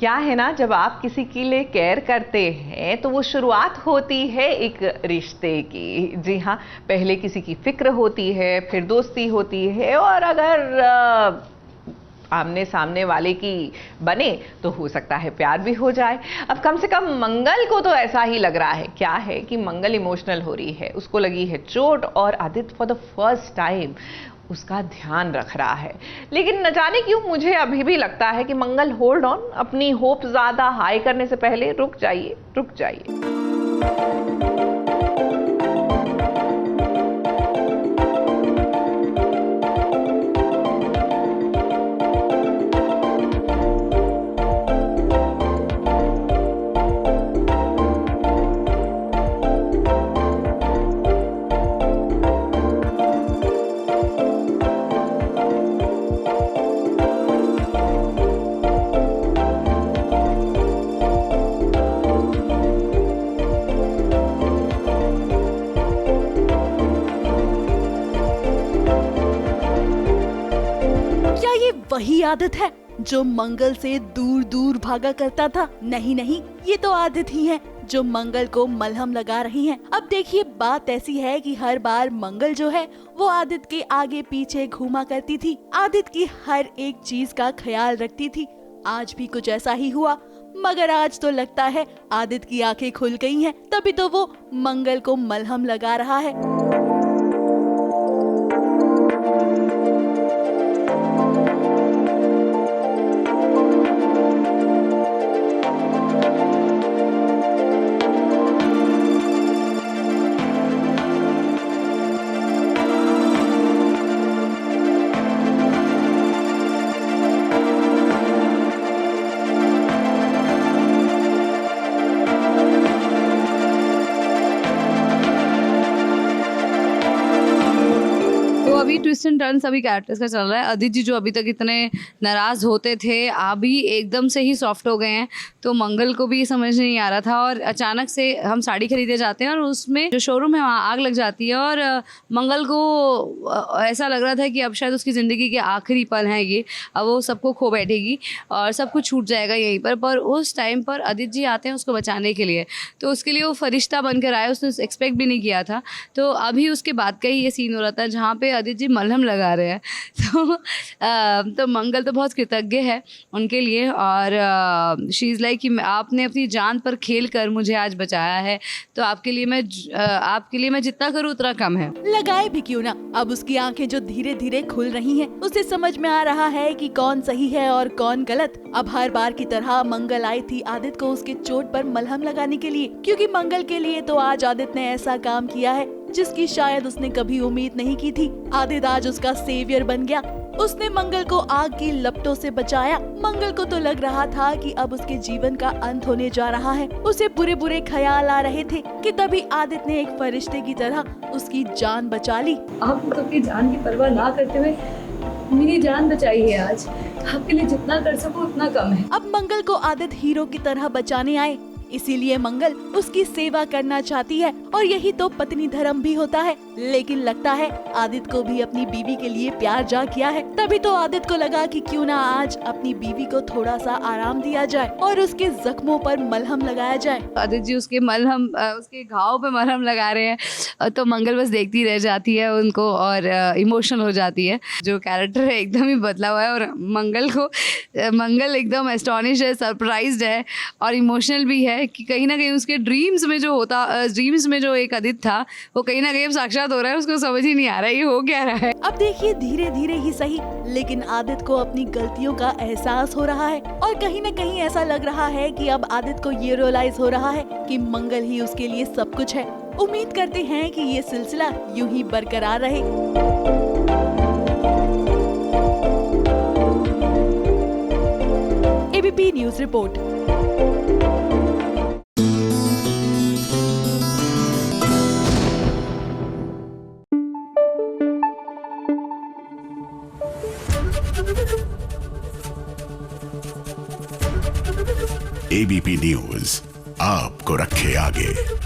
क्या है ना, जब आप किसी के लिए केयर करते हैं तो वो शुरुआत होती है एक रिश्ते की। जी हाँ, पहले किसी की फिक्र होती है, फिर दोस्ती होती है, और अगर आमने सामने वाले की बने तो हो सकता है प्यार भी हो जाए। अब कम से कम मंगल को तो ऐसा ही लग रहा है। क्या है कि मंगल इमोशनल हो रही है, उसको लगी है चोट, और Aditya for the first time उसका ध्यान रख रहा है। लेकिन न जाने क्यों मुझे अभी भी लगता है कि मंगल होल्ड ऑन, अपनी होप ज्यादा हाई करने से पहले रुक जाइए, रुक जाइए। वही आदित्य है जो मंगल से दूर दूर भागा करता था? नहीं नहीं, ये तो आदित्य ही है जो मंगल को मलहम लगा रही हैं। अब देखिए, बात ऐसी है कि हर बार मंगल जो है वो आदित्य के आगे पीछे घूमा करती थी, आदित्य की हर एक चीज का ख्याल रखती थी। आज भी कुछ ऐसा ही हुआ, मगर आज तो लगता है आदित्य की आंखें खुल गई हैं, तभी तो वो मंगल को मलहम लगा रहा है। अभी ट्विस्ट एंड टर्न्स अभी कैरेक्टर्स का चल रहा है। आदित्य जी जो अभी तक इतने नाराज होते थे, अभी एकदम से ही सॉफ्ट हो गए हैं। तो मंगल को भी ये समझ नहीं आ रहा था, और अचानक से हम साड़ी खरीदे जाते हैं और उसमें जो शोरूम है वहाँ आग लग जाती है, और मंगल को ऐसा लग रहा था कि अब शायद उसकी ज़िंदगी के आखिरी पल हैं ये, अब वो सबको खो बैठेगी और सब कुछ छूट जाएगा यहीं पर उस टाइम पर आदित्य जी आते हैं उसको बचाने के लिए। तो उसके लिए वो फरिश्ता बनकर आया, उसने एक्सपेक्ट भी नहीं किया था। तो अभी उसके बाद का ही ये सीन हो रहा था जहाँ पे आदित्य जी मलहम लगा रहे हैं। तो मंगल तो बहुत कृतज्ञ है उनके लिए, और शी इज़ लाइक कि आपने अपनी जान पर खेल कर मुझे आज बचाया है, तो आपके लिए मैं जितना करूँ उतना कम है। लगाए भी क्यों ना, अब उसकी आंखें जो धीरे धीरे खुल रही हैं, उसे समझ में आ रहा है कि कौन सही है और कौन गलत। अब हर बार की तरह मंगल आई थी आदित्य को उसके चोट पर मलहम लगाने के लिए, क्योंकि मंगल के लिए तो आज आदित्य ने ऐसा काम किया है जिसकी शायद उसने कभी उम्मीद नहीं की थी। आदित्य आज उसका सेवियर बन गया, उसने मंगल को आग की लपटों से बचाया। मंगल को तो लग रहा था कि अब उसके जीवन का अंत होने जा रहा है, उसे बुरे बुरे ख्याल आ रहे थे कि तभी आदित्य ने एक फरिश्ते की तरह उसकी जान बचा ली। आप तो अपनी जान की परवाह ना करते हुए मेरी जान बचाई है आज, आपके लिए जितना कर सको उतना कम है। अब मंगल को आदित्य हीरो की तरह बचाने आए, इसीलिए मंगल उसकी सेवा करना चाहती है, और यही तो पत्नी धर्म भी होता है। लेकिन लगता है आदित्य को भी अपनी बीवी के लिए प्यार जाग गया है, तभी तो आदित्य को लगा कि क्यों ना आज अपनी बीवी को थोड़ा सा आराम दिया जाए और उसके जख्मों पर मलहम लगाया जाए। आदित्य जी उसके घाव पे मलहम लगा रहे हैं, तो मंगल बस देखती रह जाती है उनको और इमोशनल हो जाती है। जो कैरेक्टर है एकदम ही बदला हुआ है, और मंगल एकदम एस्टॉनिश है, सरप्राइज्ड है और इमोशनल भी है कि कहीं ना कहीं उसके ड्रीम्स में जो एक आदित्य था वो कहीं ना कहीं अब साक्षात हो रहा है। उसको समझ ही नहीं आ रहा है ये हो क्या रहा है। अब देखिए, धीरे धीरे ही सही, लेकिन आदित्य को अपनी गलतियों का एहसास हो रहा है, और कहीं न कहीं ऐसा लग रहा है कि अब आदित्य को ये रियलाइज हो रहा है कि मंगल ही उसके लिए सब कुछ है। उम्मीद करते हैं कि ये सिलसिला यूं ही बरकरार रहे। ABP news report. ABP news आपको रखे आगे।